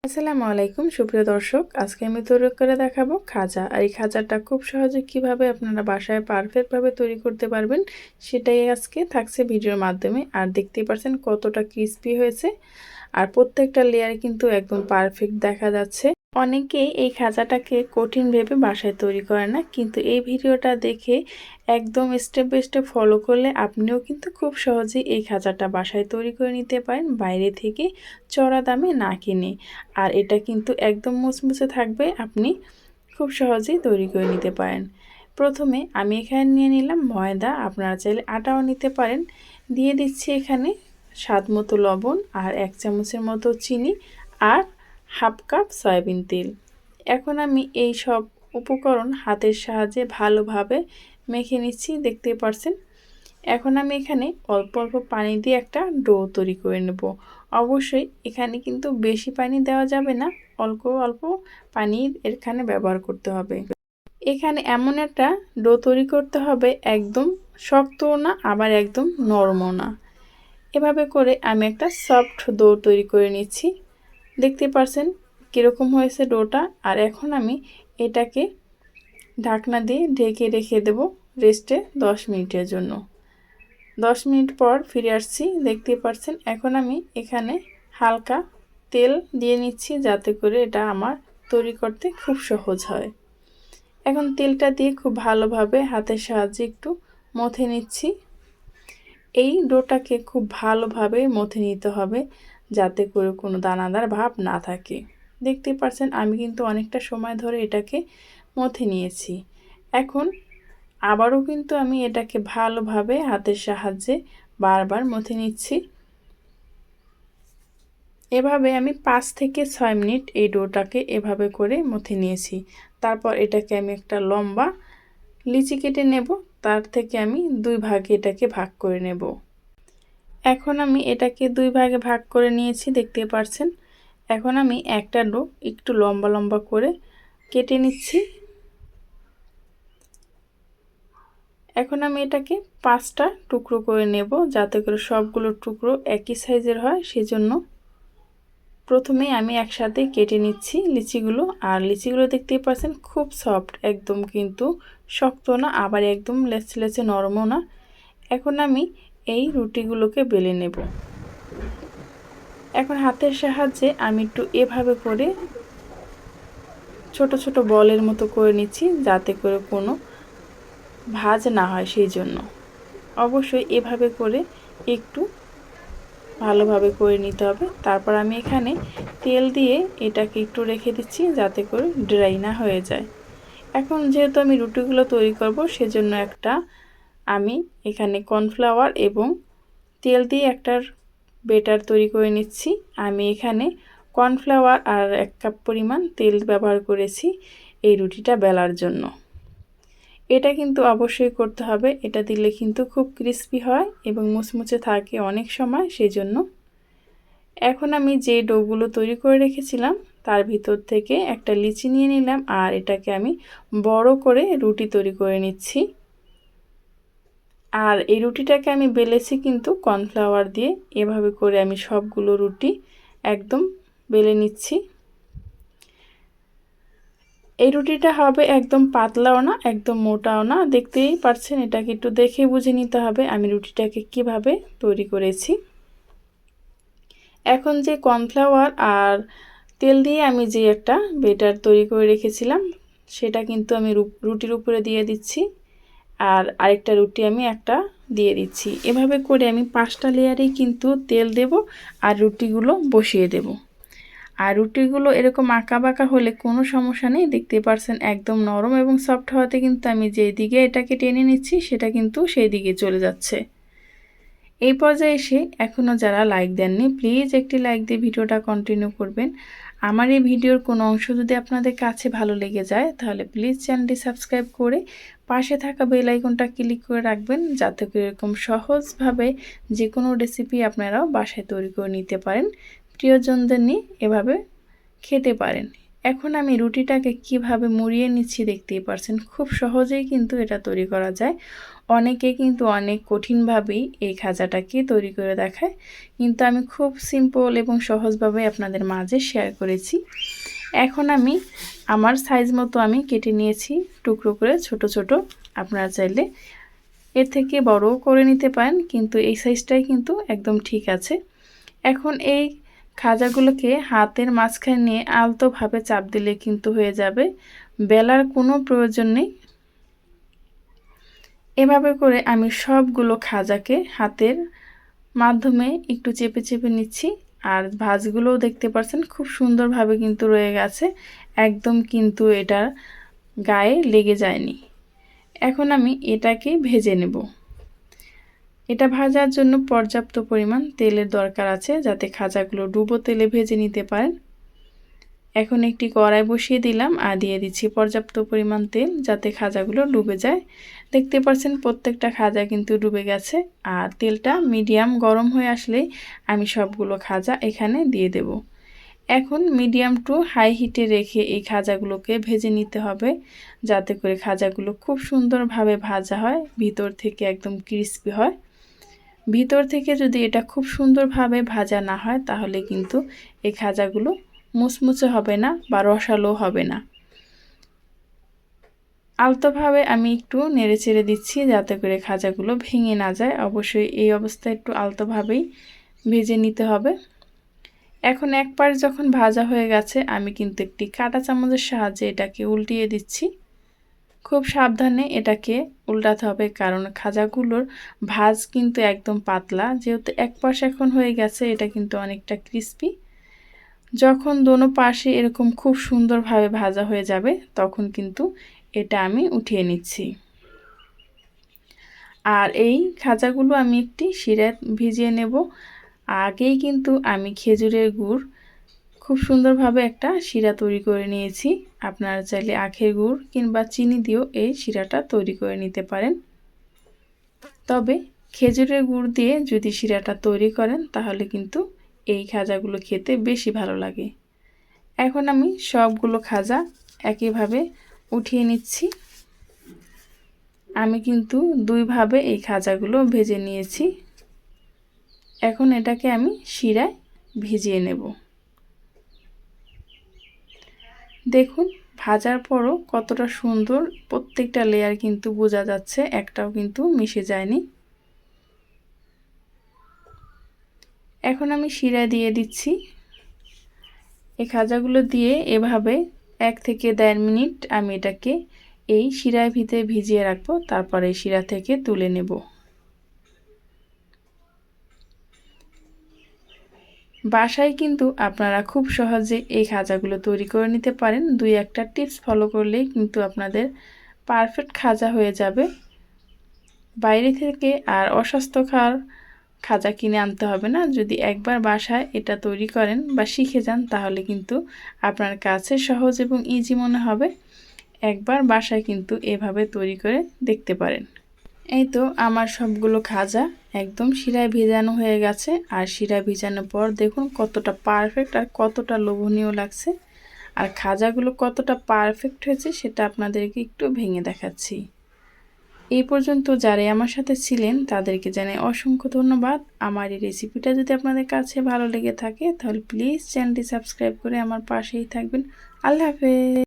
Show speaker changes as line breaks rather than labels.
আসসালামু আলাইকুম সুপ্রিয় দর্শক, আজকে আমি তৈরি করে দেখাবো খাজা। আর এই খাজাটা খুব সহজে কিভাবে আপনারা বাসায় পারফেক্টভাবে তৈরি করতে পারবেন সেটাই আজকে থাকছে ভিডিওর মাধ্যমে। আর দেখতেই পাচ্ছেন কতটা ক্রিস্পি হয়েছে, আর প্রত্যেকটা লেয়ার কিন্তু একদম পারফেক্ট দেখা যাচ্ছে। অনেকেই এই খাজাটাকে কঠিন ভেবে বাসায় তৈরি করে না, কিন্তু এই ভিডিওটা দেখে একদম স্টেপ বাই স্টেপ ফলো করলে আপনিও কিন্তু খুব সহজেই এই খাজাটা বাসায় তৈরি করে নিতে পারেন, বাইরে থেকে চড়া দামে না কিনে। আর এটা কিন্তু একদম মুচমুচে থাকবে, আপনি খুব সহজেই তৈরি করে নিতে পারেন। প্রথমে আমি এখানে নিয়ে নিলাম ময়দা, আপনারা চাইলে আটাও নিতে পারেন। দিয়ে দিচ্ছি এখানে স্বাদ মতো লবণ, আর 1 চামচের মতো চিনি, আর হাফ কাপ সয়াবিন তেল। এখন আমি এই সব উপকরণ হাতের সাহায্যে ভালোভাবে মেখে নিচ্ছি, দেখতে পাচ্ছেন। এখন আমি এখানে অল্প অল্প পানি দিয়ে একটা ডো তৈরি করে নেব। অবশ্যই এখানে কিন্তু বেশি পানি দেওয়া যাবে না, অল্প অল্প পানি এখানে ব্যবহার করতে হবে। এখানে এমন একটা ডো তৈরি করতে হবে, একদম শক্তও না আবার একদম নরমও না। এভাবে করে আমি একটা সফট ডো তৈরি করে নিচ্ছি, দেখতে পাচ্ছেন কীরকম হয়েছে ডোটা। আর এখন আমি এটাকে ঢাকনা দিয়ে ঢেকে রেখে দেব রেস্টে 10 মিনিটের জন্য। 10 মিনিট পর ফিরে আসছি, দেখতে পাচ্ছেন এখন আমি এখানে হালকা তেল দিয়ে নিচ্ছি, যাতে করে এটা আমার তৈরি করতে খুব সহজ হয়। এখন তেলটা দিয়ে খুব ভালোভাবে হাতের সাহায্যে একটু মথে নিচ্ছি। এই ডোটাকে খুব ভালোভাবে মথে নিতে হবে, যাতে করে কোনো দানাদার ভাব না থাকে। দেখতে পাচ্ছেন আমি কিন্তু অনেকটা সময় ধরে এটাকে মথে নিয়েছি। এখন আবারও কিন্তু আমি এটাকে ভালোভাবে হাতের সাহায্যে বারবার মথে নিচ্ছি। এভাবে আমি 5 থেকে 6 মিনিট এই ডোটাকে এভাবে করে মথে নিয়েছি। তারপর এটাকে আমি একটা লম্বা লিচি কেটে নেব, তার থেকে আমি 2 ভাগে এটাকে ভাগ করে নেব। এখন আমি এটাকে 2 ভাগে ভাগ করে নিয়েছি, দেখতে পাচ্ছেন। এখন আমি একটা ডো একটু লম্বা লম্বা করে কেটে নিচ্ছি। এখন আমি এটাকে 5টা টুকরো করে নেব, যাতে করে সবগুলো টুকরো একই সাইজের হয়। সেজন্য প্রথমেই আমি একসাথে কেটে নিচ্ছি লিচিগুলো। আর লিচিগুলো দেখতেই পাচ্ছেন খুব সফট, একদম কিন্তু শক্ত না আবার একদম লেচলেচে নরমও না। এখন আমি এই রুটিগুলোকে বেলে নেব। এখন হাতের সাহায্যে আমি একটু এভাবে করে ছোট ছোট বলের মতো করে নিচ্ছি, যাতে করে কোনো ভাঁজ না হয়। সেই জন্য অবশ্যই এভাবে করে একটু ভালোভাবে করে নিতে হবে। তারপর আমি এখানে তেল দিয়ে এটাকে একটু রেখে দিচ্ছি, যাতে করে ড্রাই না হয়ে যায়। এখন যেহেতু আমি রুটিগুলো তৈরি করব, সেজন্য আমি এখানে কর্নফ্লাওয়ার এবং তেল দিয়ে একটা বেটার তৈরি করে নিচ্ছি। আমি এখানে কর্নফ্লাওয়ার আর 1 কাপ পরিমাণ তেল ব্যবহার করেছি এই রুটিটা বেলার জন্য। এটা কিন্তু অবশ্যই করতে হবে, এটা দিলে কিন্তু খুব ক্রিস্পি হয় এবং মুচমুচে থাকে অনেক সময়। সেজন্য এখন আমি যে ডোগুলো তৈরি করে রেখেছিলাম তার ভিতর থেকে একটা লিচি নিয়ে নিলাম, আর এটাকে আমি বড় করে রুটি তৈরি করে নিচ্ছি। আর এই রুটিটাকে আমি বেলেছি কিন্তু কর্নফ্লাওয়ার দিয়ে। এভাবে করে আমি সবগুলো রুটি একদম বেলে নিচ্ছি। এই রুটিটা হবে একদম পাতলাও না একদম মোটাও না, দেখতেই পাচ্ছেন। এটাকে একটু দেখে বুঝে নিতে হবে আমি রুটিটাকে কিভাবে তৈরি করেছি। এখন যে কর্নফ্লাওয়ার আর তেল দিয়ে আমি যে একটা বেটার তৈরি করে রেখেছিলাম, সেটা কিন্তু আমি রুটির উপরে দিয়ে দিচ্ছি, আর আরেকটা রুটি আমি একটা দিয়ে দিচ্ছি। এভাবে করে আমি 5টা লেয়ারেই কিন্তু তেল দেব আর রুটিগুলো বসিয়ে দেব। আর রুটিগুলো এরকম আঁকা বাঁকা হলে কোনো সমস্যা নেই, দেখতে পাচ্ছেন একদম নরম এবং সফট হওয়াতে কিন্তু আমি যেই দিকে এটাকে টেনে নিচ্ছি সেটা কিন্তু সেই দিকে চলে যাচ্ছে। এই পর্যায়ে এসে এখনও যারা লাইক দেননি, প্লিজ একটি লাইক দিয়ে ভিডিওটা কন্টিনিউ করবেন। আমার এই ভিডিওর কোনো অংশ যদি আপনাদের কাছে ভালো লেগে যায়, তাহলে প্লিজ চ্যানেলটি সাবস্ক্রাইব করে পাশে থাকা বেল আইকনটা ক্লিক করে রাখবেন, যাতে করে এরকম সহজভাবে যে কোনো রেসিপি আপনারাও বাসায় তৈরি করে নিতে পারেন, প্রিয়জনদের নিয়ে এভাবে খেতে পারেন। এখন আমি রুটিটাকে কিভাবে মুড়িয়ে নিচ্ছি দেখতেই পারছেন। খুব সহজেই কিন্তু এটা তৈরি করা যায়। অনেকে কিন্তু অনেক কঠিনভাবেই এই খাজাটাকে তৈরি করে দেখায়, কিন্তু আমি খুব সিম্পল এবং সহজভাবে আপনাদের মাঝে শেয়ার করেছি। এখন আমি আমার সাইজ মতো আমি কেটে নিয়েছি টুকরো করে ছোট ছোট। আপনারা চাইলে এর থেকে বড়ও করে নিতে পারেন, কিন্তু এই সাইজটাই কিন্তু একদম ঠিক আছে। এখন এই খাজাগুলোকে হাতের মাঝখানে নিয়ে আলতোভাবে চাপ দিলে কিন্তু হয়ে যাবে, বেলার কোনো প্রয়োজন নেই। এভাবে করে আমি সবগুলো খাজাকে হাতের মাধ্যমে একটু চেপে চেপে নিচ্ছি। আর ভাঁজগুলোও দেখতে পাচ্ছেন খুব সুন্দরভাবে কিন্তু রয়ে গেছে, একদম কিন্তু এটার গায়ে লেগে যায়নি। এখন আমি এটাকে ভেজে নেব। এটা ভাজার জন্য পর্যাপ্ত পরিমাণ তেলের দরকার আছে, যাতে খাজাগুলো ডুবো তেলে ভেজে নিতে পারেন। এখন একটি কড়াই বসিয়ে দিলাম আর দিয়ে দিচ্ছি পর্যাপ্ত পরিমাণ তেল, যাতে খাজাগুলো ডুবে যায়। দেখতে পাচ্ছেন প্রত্যেকটা খাজা কিন্তু ডুবে গেছে। আর তেলটা মিডিয়াম গরম হয়ে আসলেই আমি সবগুলো খাজা এখানে দিয়ে দেব। এখন মিডিয়াম টু হাই হিটে রেখে এই খাজাগুলোকে ভেজে নিতে হবে, যাতে করে খাজাগুলো খুব সুন্দরভাবে ভাজা হয়, ভিতর থেকে একদম ক্রিস্পি হয়। ভিতর থেকে যদি এটা খুব সুন্দরভাবে ভাজা না হয়, তাহলে কিন্তু এই খাজাগুলো মুচমুচে হবে না বা রসালো হবে না। আলতোভাবে আমি একটু নেড়েচেড়ে দিচ্ছি, যাতে করে খাজাগুলো ভেঙে না যায়। অবশ্যই এই অবস্থায় একটু আলতোভাবেই ভেজে নিতে হবে। এখন এক পাশ যখন ভাজা হয়ে গেছে, আমি কিন্তু একটি কাঁটা চামচের সাহায্যে এটাকে উল্টিয়ে দিচ্ছি। খুব সাবধানে এটাকে উল্টাতে হবে, কারণ খাজাগুলোর ভাজ কিন্তু একদম পাতলা। যেহেতু এক পাশ এখন হয়ে গেছে, এটা কিন্তু অনেকটা ক্রিস্পি। যখন দোনো পাশে এরকম খুব সুন্দরভাবে ভাজা হয়ে যাবে, তখন কিন্তু এটা আমি উঠিয়ে নিচ্ছি। আর এই খাজাগুলো আমি একটি শিরায় ভিজিয়ে নেব। আগেই কিন্তু আমি খেজুরের গুড় খুব সুন্দরভাবে একটা শিরা তৈরি করে নিয়েছি। আপনারা চাইলে আখের গুড় কিংবা চিনি দিয়েও এই শিরাটা তৈরি করে নিতে পারেন। তবে খেজুরের গুড় দিয়ে যদি শিরাটা তৈরি করেন, তাহলে কিন্তু এই খাজাগুলো খেতে বেশি ভালো লাগে। এখন আমি সবগুলো খাজা একইভাবে উঠিয়ে নিচ্ছি। আমি কিন্তু দুইভাবে এই খাজাগুলো ভেজে নিয়েছি। এখন এটাকে আমি শিরায় ভিজিয়ে নেব। দেখুন ভাজার পরও কতটা সুন্দর, প্রত্যেকটা লেয়ার কিন্তু বোঝা যাচ্ছে, একটাও কিন্তু মিশে যায়নি। এখন আমি শিরায় দিয়ে দিচ্ছি। এই খাজাগুলো দিয়ে এভাবে 1 থেকে 1.5 মিনিট আমি এটাকে এই শিরার ভিতরে ভিজিয়ে রাখবো, তারপরে শিরা থেকে তুলে নেব। বাসায় কিন্তু আপনারা খুব সহজে এই খাজাগুলো তৈরি করে নিতে পারেন। 2-1টা টিপস ফলো করলেই কিন্তু আপনাদের পারফেক্ট খাজা হয়ে যাবে। বাইরে থেকে আর অস্বাস্থ্যকর খাজা কিনে আনতে হবে না। যদি একবার বাসায় এটা তৈরি করেন বা শিখে যান, তাহলে কিন্তু আপনার কাছে সহজ এবং ইজি মনে হবে। একবার বাসায় কিন্তু এভাবে তৈরি করে দেখতে পারেন। এই তো আমার সবগুলো খাজা একদম শিরায় ভেজানো হয়ে গেছে। আর শিরায় ভেজানোর পর দেখুন কতটা পারফেক্ট আর কতটা লোভনীয় লাগছে। আর খাজাগুলো কতটা পারফেক্ট হয়েছে সেটা আপনাদেরকে একটু ভেঙে দেখাচ্ছি। এই পর্যন্ত যারাই আমার সাথে ছিলেন, তাদেরকে জানাই অসংখ্য ধন্যবাদ। আমার এই রেসিপিটা যদি আপনাদের কাছে ভালো লেগে থাকে, তাহলে প্লিজ চ্যানেলটি সাবস্ক্রাইব করে আমার পাশেই থাকবেন। আল্লাহ হাফেজ।